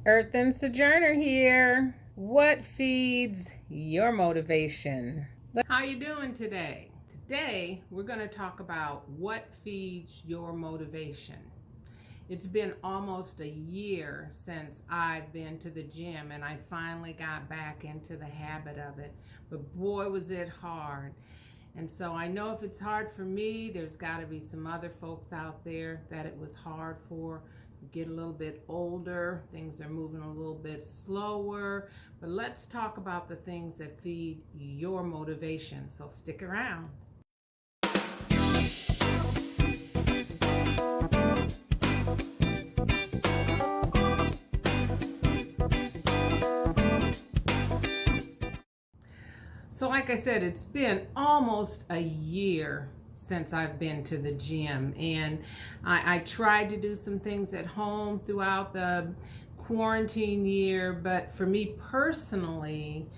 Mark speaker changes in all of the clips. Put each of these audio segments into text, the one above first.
Speaker 1: Earth and Sojourner here. What feeds your motivation? How you doing today? Today, we're going to talk about what feeds your motivation. It's been almost a year since I've been to the gym and I finally got back into the habit of it. But boy, was it hard. And so I know if it's hard for me, there's got to be some other folks out there that it was hard for. Get a little bit older, things are moving a little bit slower. But let's talk about the things that feed your motivation. So stick around. So like I said, it's been almost a year since I've been to the gym, and I tried to do some things at home throughout the quarantine year, but for me personally,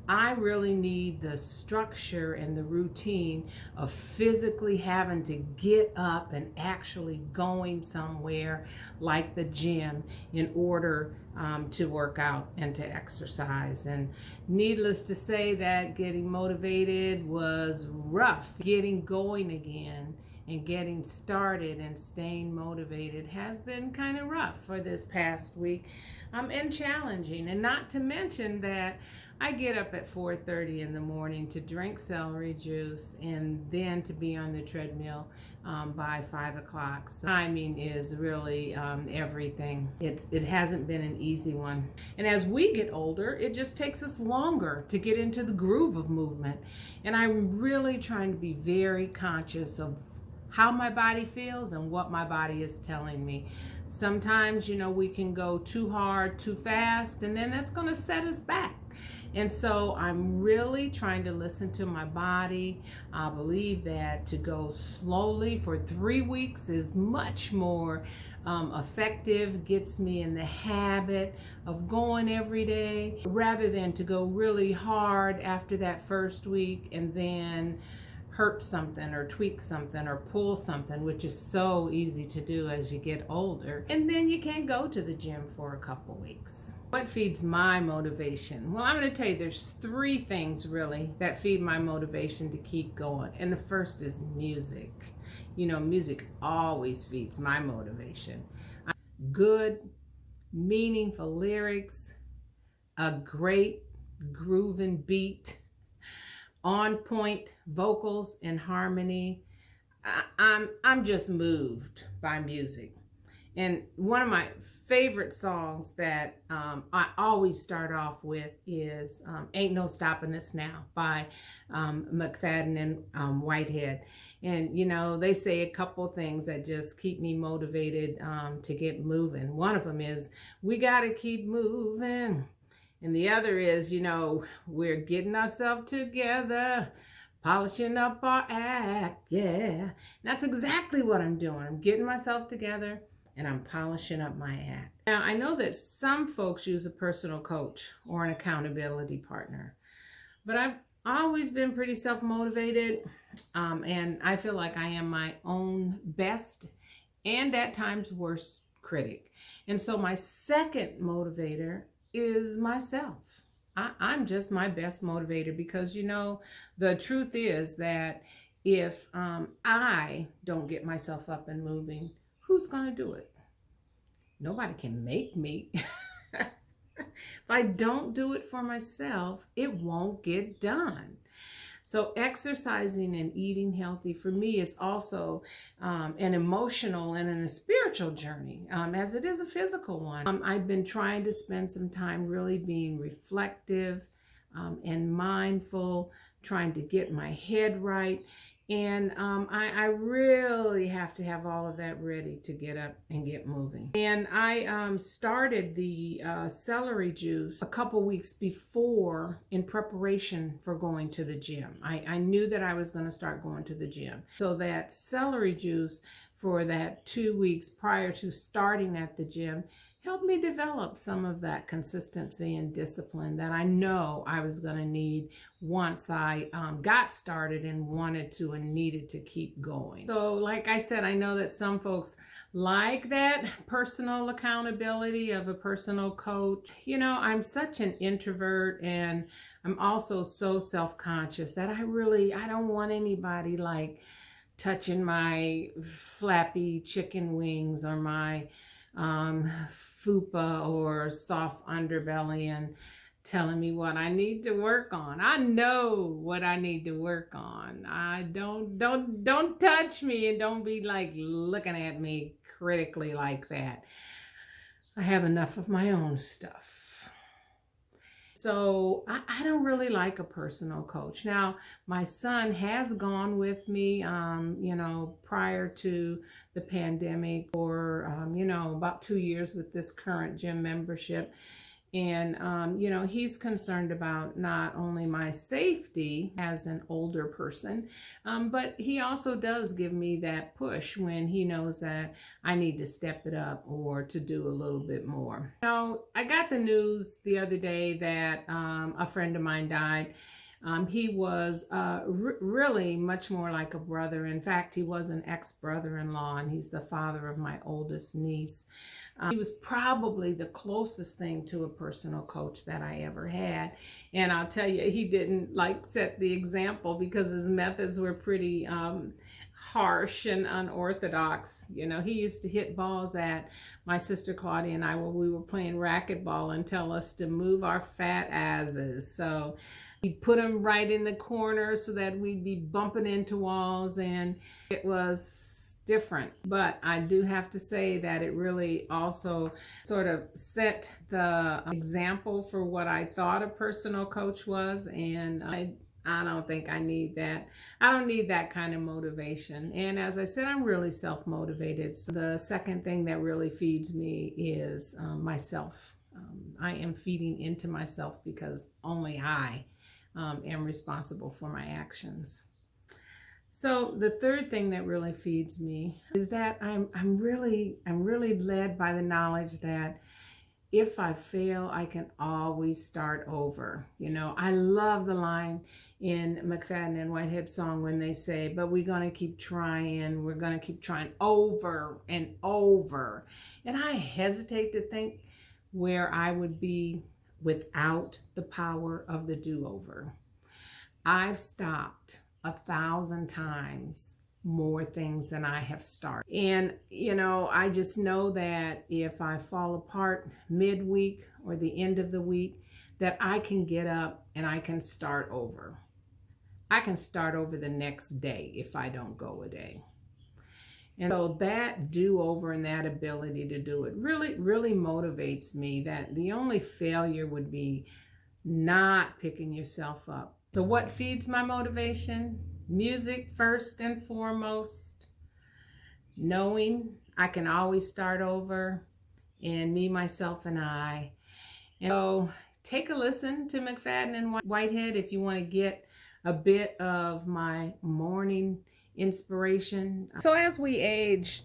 Speaker 1: I really need the structure and the routine of physically having to get up and actually going somewhere like the gym in order to work out and to exercise. And needless to say, that getting motivated was rough. Getting going again and getting started and staying motivated has been kind of rough for this past week, and challenging. And not to mention that I get up at 4:30 in the morning to drink celery juice and then to be on the treadmill by 5 o'clock. So timing is really everything. It hasn't been an easy one. And as we get older, it just takes us longer to get into the groove of movement. And I'm really trying to be very conscious of how my body feels and what my body is telling me. Sometimes, we can go too hard, too fast, and then that's going to set us back. And so I'm really trying to listen to my body. I believe that to go slowly for 3 weeks is much more effective, gets me in the habit of going every day, rather than to go really hard after that first week and then hurt something or tweak something or pull something, which is so easy to do as you get older. And then you can't go to the gym for a couple weeks. What feeds my motivation? Well, I'm going to tell you there's 3 things really that feed my motivation to keep going. And the first is music. Music always feeds my motivation. Good, meaningful lyrics, a great grooving beat, on point vocals and harmony. I'm just moved by music. And one of my favorite songs that I always start off with is Ain't No Stopping Us Now by McFadden and Whitehead. And they say a couple things that just keep me motivated to get moving. One of them is, we gotta keep moving. And the other is, we're getting ourselves together, polishing up our act. Yeah, that's exactly what I'm doing. I'm getting myself together and I'm polishing up my act. Now, I know that some folks use a personal coach or an accountability partner, but I've always been pretty self-motivated, and I feel like I am my own best and at times worst critic. And so my second motivator is myself. I'm just my best motivator because, the truth is that if I don't get myself up and moving, who's going to do it? Nobody can make me. If I don't do it for myself, it won't get done. So exercising and eating healthy for me is also an emotional and a spiritual journey, as it is a physical one. I've been trying to spend some time really being reflective and mindful, trying to get my head right. And I really have to have all of that ready to get up and get moving. And I started the celery juice a couple weeks before in preparation for going to the gym. I knew that I was going to start going to the gym. So that celery juice for that 2 weeks prior to starting at the gym helped helped me develop some of that consistency and discipline that I know I was going to need once I got started and wanted to and needed to keep going. So like I said, I know that some folks like that personal accountability of a personal coach. You know, I'm such an introvert, and I'm also so self-conscious that I don't want anybody like touching my flappy chicken wings or my fupa or soft underbelly and telling me what I need to work on. I know what I need to work on. I don't touch me, and don't be like looking at me critically like that. I have enough of my own stuff. So I don't really like a personal coach. Now, my son has gone with me, prior to the pandemic for, about 2 years with this current gym membership. And, he's concerned about not only my safety as an older person, but he also does give me that push when he knows that I need to step it up or to do a little bit more. I got the news the other day that a friend of mine died. He was really much more like a brother. In fact, he was an ex-brother-in-law, and he's the father of my oldest niece. He was probably the closest thing to a personal coach that I ever had. And I'll tell you, he didn't like set the example because his methods were pretty harsh and unorthodox. You know, he used to hit balls at my sister Claudia and I when we were playing racquetball and tell us to move our fat asses. So he'd put them right in the corner so that we'd be bumping into walls, and it was different. But I do have to say that it really also sort of set the example for what I thought a personal coach was, and I don't think I need that. I don't need that kind of motivation. And as I said, I'm really self-motivated. So the second thing that really feeds me is myself. I am feeding into myself because only I am responsible for my actions. So the third thing that really feeds me is that I'm really led by the knowledge that if I fail, I can always start over. You know, I love the line in McFadden and Whitehead's song when they say, but we're going to keep trying. We're going to keep trying over and over. And I hesitate to think where I would be without the power of the do-over. I've stopped 1,000 times more things than I have started. And, I just know that if I fall apart midweek or the end of the week, that I can get up and I can start over. I can start over the next day if I don't go a day. And so that do-over and that ability to do it really motivates me, that the only failure would be not picking yourself up. So what feeds my motivation? Music first and foremost, knowing I can always start over, and me, myself, and I. And so take a listen to McFadden and Whitehead if you want to get a bit of my morning inspiration. So as we age,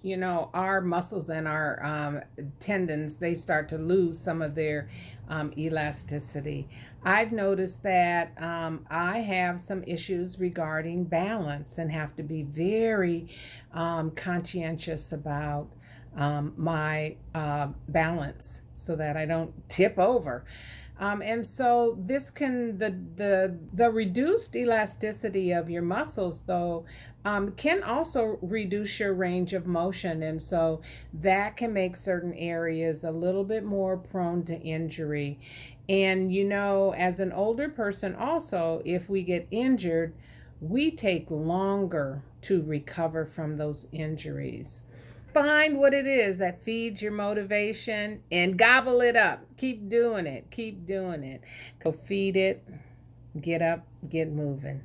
Speaker 1: our muscles and our tendons, they start to lose some of their elasticity. I've noticed that I have some issues regarding balance and have to be very conscientious about my balance so that I don't tip over. And so this can, the reduced elasticity of your muscles, though, can also reduce your range of motion. And so that can make certain areas a little bit more prone to injury. And, as an older person also, if we get injured, we take longer to recover from those injuries. Find what it is that feeds your motivation and gobble it up. Keep doing it. Keep doing it. Go feed it. Get up. Get moving.